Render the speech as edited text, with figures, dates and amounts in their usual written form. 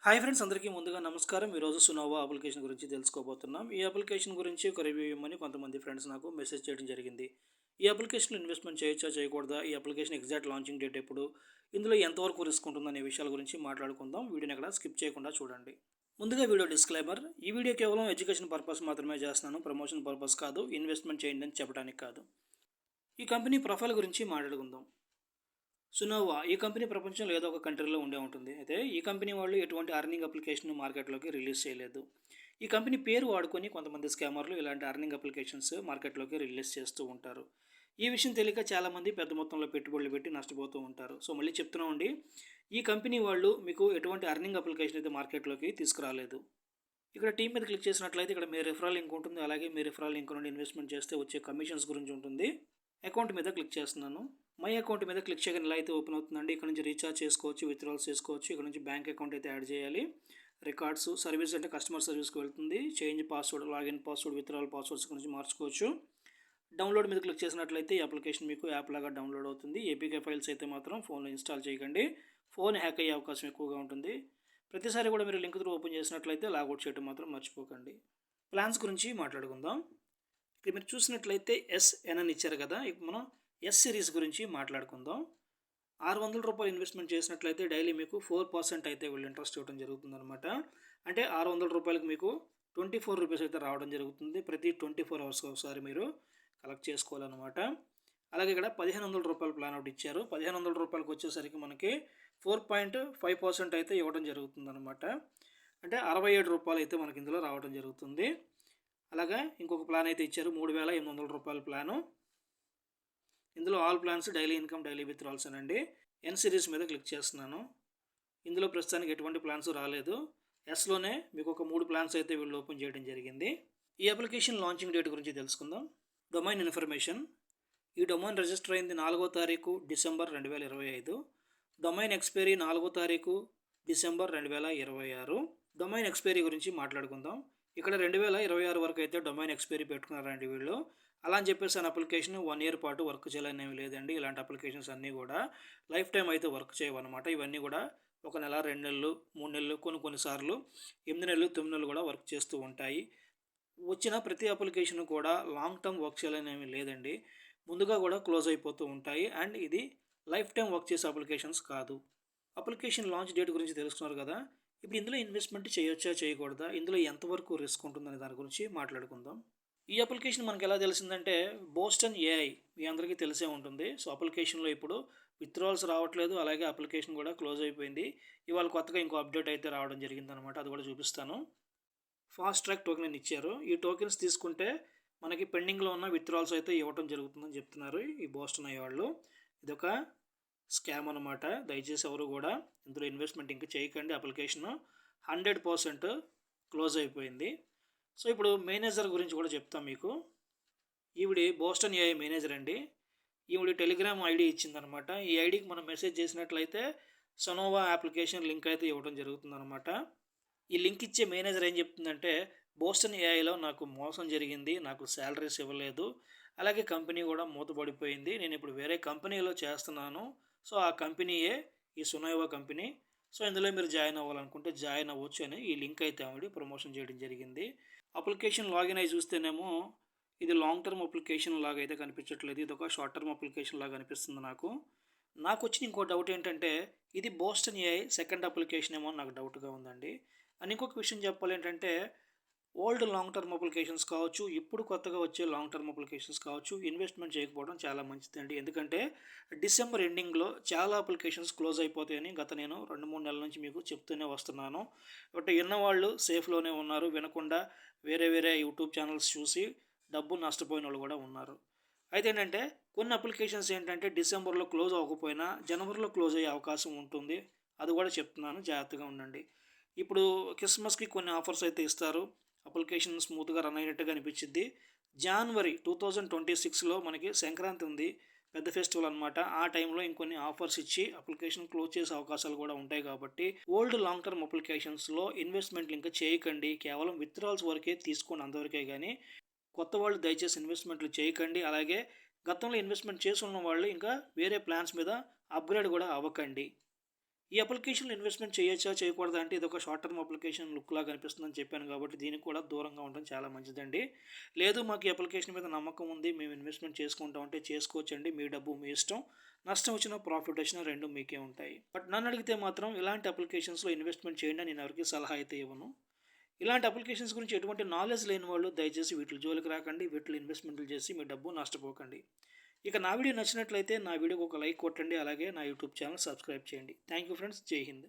Hi friends, అందరికీ ముందుగా నమస్కారం. ఈరోజు సునోవా అప్లికేషన్ గురించి తెలుసుకోబోతున్నాం. ఈ అప్లికేషన్ గురించి ఒక రివ్యూ ఇవ్వమని కొంతమంది ఫ్రెండ్స్ నాకు మెసేజ్ చేయడం జరిగింది. ఈ అప్లికేషన్లో ఇన్వెస్ట్మెంట్ చేయొచ్చా, చేయకూడదా, ఈ అప్లికేషన్ ఎగ్జాక్ట్ లాంచింగ్ డేట్ ఎప్పుడు, ఇందులో ఎంతవరకు రిస్క్ ఉంటుందనే విషయాల గురించి మాట్లాడుకుందాం. వీడియోని ఎక్కడ స్కిప్ చేయకుండా చూడండి. ముందుగా వీడియో డిస్క్లైమర్: ఈ వీడియో కేవలం ఎడ్యుకేషన్ పర్పస్ మాత్రమే చేస్తున్నాను, ప్రమోషన్ పర్పస్ కాదు, ఇన్వెస్ట్మెంట్ చేయండి అని చెప్పడానికి కాదు. ఈ కంపెనీ ప్రొఫైల్ గురించి మాట్లాడుకుందాం. సునోవా ఈ కంపెనీ ప్రపంచంలో ఏదో ఒక కంట్రీలో ఉండే ఉంటుంది. అయితే ఈ కంపెనీ వాళ్ళు ఎటువంటి అర్నింగ్ అప్లికేషన్ మార్కెట్లోకి రిలీజ్ చేయలేదు. ఈ కంపెనీ పేరు వాడుకొని కొంతమంది స్కామర్లు ఇలాంటి అర్నింగ్ అప్లికేషన్స్ మార్కెట్లోకి రిలీజ్ చేస్తూ ఉంటారు. ఈ విషయం తెలియక చాలామంది పెద్ద మొత్తంలో పెట్టుబడులు పెట్టి నష్టపోతూ ఉంటారు. సో మళ్ళీ చెప్తున్నామండి, ఈ కంపెనీ వాళ్ళు మీకు ఎటువంటి అర్నింగ్ అప్లికేషన్ అయితే మార్కెట్లోకి తీసుకురాలేదు. ఇక్కడ టీం మీద క్లిక్ చేసినట్లయితే ఇక్కడ మీ రిఫరల్ లింక్ ఉంటుంది. అలాగే మీ రిఫరల్ లింక్ నుండి ఇన్వెస్ట్మెంట్ చేస్తే వచ్చే కమిషన్స్ గురించి ఉంటుంది. అకౌంట్ మీద క్లిక్ చేస్తున్నాను. మై అకౌంట్ మీద క్లిక్ చేయగానే ఇలా అయితే ఓపెన్ అవుతుందండి. ఇక్కడ నుంచి రీఛార్జ్ చేసుకోవచ్చు, విత్డ్రాల్స్ చేసుకోవచ్చు. ఇక్కడ నుంచి బ్యాంక్ అకౌంట్ అయితే యాడ్ చేయాలి. రికార్డ్స్, సర్వీస్ అంటే కస్టమర్ సర్వీస్కి వెళ్తుంది. Change password, login password, withdrawal passwords గురించి మార్చుకోవచ్చు. డౌన్లోడ్ మీద క్లిక్ చేసినట్లయితే ఈ అప్లికేషన్ మీకు యాప్ లాగా డౌన్లోడ్ అవుతుంది. ఏపీకే ఫైల్స్ అయితే మాత్రం ఫోన్లో ఇన్స్టాల్ చేయకండి. ఫోన్ హ్యాక్ అయ్యే అవకాశం ఎక్కువగా ఉంటుంది. ప్రతిసారి కూడా మీరు లింక్ త్రూ ఓపెన్ చేసినట్లయితే లాగౌట్ చేయడం మాత్రం మర్చిపోకండి. ప్లాన్స్ గురించి మాట్లాడుకుందాం. ఇక్కడ మీరు చూసినట్లయితే ఎస్ఎన్ అని ఇచ్చారు కదా, ఇప్పుడు మనం ఎస్ సిరీస్ గురించి మాట్లాడుకుందాం. రూ. 600 ఇన్వెస్ట్మెంట్ చేసినట్లయితే డైలీ మీకు 4% అయితే వీళ్ళు ఇంట్రెస్ట్ ఇవ్వడం జరుగుతుందన్నమాట. అంటే రూ. 600 మీకు 24 రూపీస్ అయితే రావడం జరుగుతుంది. ప్రతి 24 అవర్స్ ఒకసారి మీరు కలెక్ట్ చేసుకోవాలన్నమాట. అలాగే ఇక్కడ రూ. 1500 ప్లాన్ ఒకటి ఇచ్చారు. రూ. 1500 వచ్చేసరికి మనకి 4.5% అయితే ఇవ్వడం జరుగుతుందన్నమాట. అంటే రూ. 67 అయితే మనకి ఇందులో రావడం జరుగుతుంది. అలాగా ఇంకొక ప్లాన్ అయితే ఇచ్చారు, రూ. 3800 ప్లాను. ఇందులో all plans daily income, daily withdrawals అనండి. ఎన్ సిరీస్ మీద క్లిక్ చేస్తున్నాను. ఇందులో ప్రస్తుతానికి ఎటువంటి ప్లాన్స్ రాలేదు. ఎస్లోనే మీకు ఒక 3 ప్లాన్స్ అయితే వీళ్ళు ఓపెన్ చేయడం జరిగింది. ఈ అప్లికేషన్ లాంచింగ్ డేట్ గురించి తెలుసుకుందాం. డొమైన్ ఇన్ఫర్మేషన్: ఈ డొమైన్ రిజిస్టర్ అయింది 4వ తారీఖు డిసెంబర్ 2025. డొమైన్ ఎక్స్పైరీ 4వ తారీఖు డిసెంబర్ 2026. డొమైన్ ఎక్స్పైరీ గురించి మాట్లాడుకుందాం. ఇక్కడ 2026 వరకు అయితే డొమైన్ ఎక్స్పైరీ పెట్టుకున్నారండి వీళ్ళు. అలా అని చెప్పేసి అప్లికేషన్ 1 ఇయర్ పాటు వర్క్ చేయాలనేవి లేదండి. ఇలాంటి అప్లికేషన్స్ అన్నీ కూడా లైఫ్ టైం అయితే వర్క్ చేయవన్నమాట. ఇవన్నీ కూడా 1 నెల, 2 నెలలు, 3 నెలలు, కొన్నిసార్లు 8 నెలలు, 9 నెలలు కూడా వర్క్ చేస్తూ ఉంటాయి. వచ్చిన ప్రతి అప్లికేషన్ కూడా లాంగ్ టర్మ్ వర్క్ చేయాలనేవి లేదండి. ముందుగా కూడా క్లోజ్ అయిపోతూ ఉంటాయి. అండ్ ఇది లైఫ్ టైం వర్క్ చేసే అప్లికేషన్స్ కాదు. అప్లికేషన్ లాంచ్ డేట్ గురించి తెలుసుకున్నారు కదా. ఇప్పుడు ఇందులో ఇన్వెస్ట్మెంట్ చేయొచ్చా, చేయకూడదా, ఇందులో ఎంతవరకు రిస్క్ ఉంటుందనే దాని గురించి మాట్లాడుకుందాం. ఈ అప్లికేషన్ మనకు ఎలా తెలిసిందంటే, బోస్టన్ ఏఐ మీ అందరికీ తెలిసే ఉంటుంది. సో అప్లికేషన్లో ఇప్పుడు విత్డ్రాల్స్ రావట్లేదు, అలాగే అప్లికేషన్ కూడా క్లోజ్ అయిపోయింది. ఇవాళ కొత్తగా ఇంకో అప్డేట్ అయితే రావడం జరిగిందనమాట. అది కూడా చూపిస్తాను. ఫాస్ట్ ట్రాక్ టోకెన్ ఇచ్చారు. ఈ టోకెన్స్ తీసుకుంటే మనకి పెండింగ్లో ఉన్న విత్డ్రాల్స్ అయితే ఇవ్వడం జరుగుతుందని చెప్తున్నారు ఈ బోస్టన్ అయ్యే వాళ్ళు. ఇదొక స్కామ్ అనమాట. దయచేసి ఎవరు కూడా ఇందులో ఇన్వెస్ట్మెంట్ ఇంకా చేయకండి. అప్లికేషన్ 100% క్లోజ్ అయిపోయింది. సో ఇప్పుడు మేనేజర్ గురించి కూడా చెప్తాం మీకు. ఈవిడ బోస్టన్ ఏఐ మేనేజర్ అండి. ఈవిడ టెలిగ్రామ్ ఐడి ఇచ్చిందనమాట. ఈ ఐడికి మనం మెసేజ్ చేసినట్లయితే సొనోవా అప్లికేషన్ లింక్ అయితే ఇవ్వడం జరుగుతుందనమాట. ఈ లింక్ ఇచ్చే మేనేజర్ ఏం చెప్తుందంటే, బోస్టన్ ఏఐలో నాకు మోసం జరిగింది, నాకు శాలరీస్ ఇవ్వలేదు, అలాగే కంపెనీ కూడా మూతపడిపోయింది, నేను ఇప్పుడు వేరే కంపెనీలో చేస్తున్నాను. సో ఆ కంపెనీయే ఈ సునోవా కంపెనీ. సో ఇందులో మీరు జాయిన్ అవ్వాలనుకుంటే జాయిన్ అవ్వచ్చు అని ఈ లింక్ అయితే ఆవిడ ప్రమోషన్ చేయడం జరిగింది. అప్లికేషన్ లాగిన్ అయి చూస్తేనేమో ఇది లాంగ్ టర్మ్ అప్లికేషన్ లాగా అయితే కనిపించట్లేదు. ఇది ఒక షార్ట్ టర్మ్ అప్లికేషన్ లాగా అనిపిస్తుంది నాకు వచ్చిన ఇంకో డౌట్ ఏంటంటే, ఇది బోస్టన్ ఏఐ సెకండ్ అప్లికేషన్ ఏమో నాకు డౌట్గా ఉందండి. అండ్ ఇంకొక విషయం చెప్పాలి ఏంటంటే, ఓల్డ్ లాంగ్ టర్మ్ అప్లికేషన్స్ కావచ్చు, ఇప్పుడు కొత్తగా వచ్చే లాంగ్ టర్మ్ అప్లికేషన్స్ కావచ్చు, ఇన్వెస్ట్మెంట్ చేయకపోవడం చాలా మంచిదండి. ఎందుకంటే డిసెంబర్ ఎండింగ్లో చాలా అప్లికేషన్స్ క్లోజ్ అయిపోతాయని నేను 2-3 నెలల నుంచి మీకు చెప్తూనే వస్తున్నాను. బట్ విన్నవాళ్ళు సేఫ్లోనే ఉన్నారు. వినకుండా వేరే యూట్యూబ్ ఛానల్స్ చూసి డబ్బు నష్టపోయిన వాళ్ళు కూడా ఉన్నారు. అయితే ఏంటంటే, కొన్ని అప్లికేషన్స్ ఏంటంటే డిసెంబర్లో క్లోజ్ అవ్వకపోయినా జనవరిలో క్లోజ్ అయ్యే అవకాశం ఉంటుంది. అది కూడా చెప్తున్నాను, జాగ్రత్తగా ఉండండి. ఇప్పుడు క్రిస్మస్కి కొన్ని ఆఫర్స్ అయితే ఇస్తారు. అప్లికేషన్ స్మూత్గా రన్ అయినట్టుగా అనిపించింది. జనవరి 2026లో మనకి సంక్రాంతి ఉంది, పెద్ద ఫెస్టివల్ అనమాట. ఆ టైంలో ఇంకొన్ని ఆఫర్స్ ఇచ్చి అప్లికేషన్ క్లోజ్ చేసే అవకాశాలు కూడా ఉంటాయి. కాబట్టి ఓల్డ్ లాంగ్ టర్మ్ అప్లికేషన్స్లో ఇన్వెస్ట్మెంట్ ఇంకా చేయకండి. కేవలం విత్డ్రాల్స్ వరకే తీసుకోండి, అంతవరకే. కానీ కొత్త వాళ్ళు దయచేసి ఇన్వెస్ట్మెంట్లు చేయకండి. అలాగే గతంలో ఇన్వెస్ట్మెంట్ చేసి ఉన్న వాళ్ళు ఇంకా వేరే ప్లాన్స్ మీద అప్గ్రేడ్ కూడా అవ్వకండి. ఈ అప్లికేషన్‌లో ఇన్వెస్ట్‌మెంట్ చేయొచ్చా? చేయకూడదా? అంటే ఇదొక షార్ట్ టర్మ్ అప్లికేషన్ లుక్‌లా కనిపిస్తుందని చెప్పాను కాబట్టి దీనికి కూడా దూరంగా ఉండడం చాలా మంచిదండి. లేదు మాకు ఈ అప్లికేషన్ మీద నమ్మకం ఉంది. మేము ఇన్వెస్ట్‌మెంట్ చేసుకుంటాం అంటే చేసుకోవచ్చండి. మీ డబ్బు మీ ఇష్టం. నష్టం వచ్చినా, ప్రాఫిట్ వచ్చినా 2 మీకే ఉంటాయి. బట్ నన్నడిగితే మాత్రం ఇలాంటి అప్లికేషన్స్‌లో ఇన్వెస్ట్‌మెంట్ చేయండి అని నేను ఎవరికీ సలహా అయితే ఇవ్వను. ఇలాంటి అప్లికేషన్స్ గురించి ఎటువంటి నాలెడ్జ్ లేని వాళ్ళు దయచేసి వీటిల జోలికి రాకండి. వీటిలో ఇన్వెస్ట్‌మెంట్‌లు చేసి మీ డబ్బు నష్టపోకండి. ఇక నా వీడియో నచ్చినట్లయితే నా వీడియోకి ఒక లైక్ కొట్టండి. అలాగే నా యూట్యూబ్ ఛానల్ సబ్స్క్రైబ్ చేయండి. Thank you friends. జై హింద్.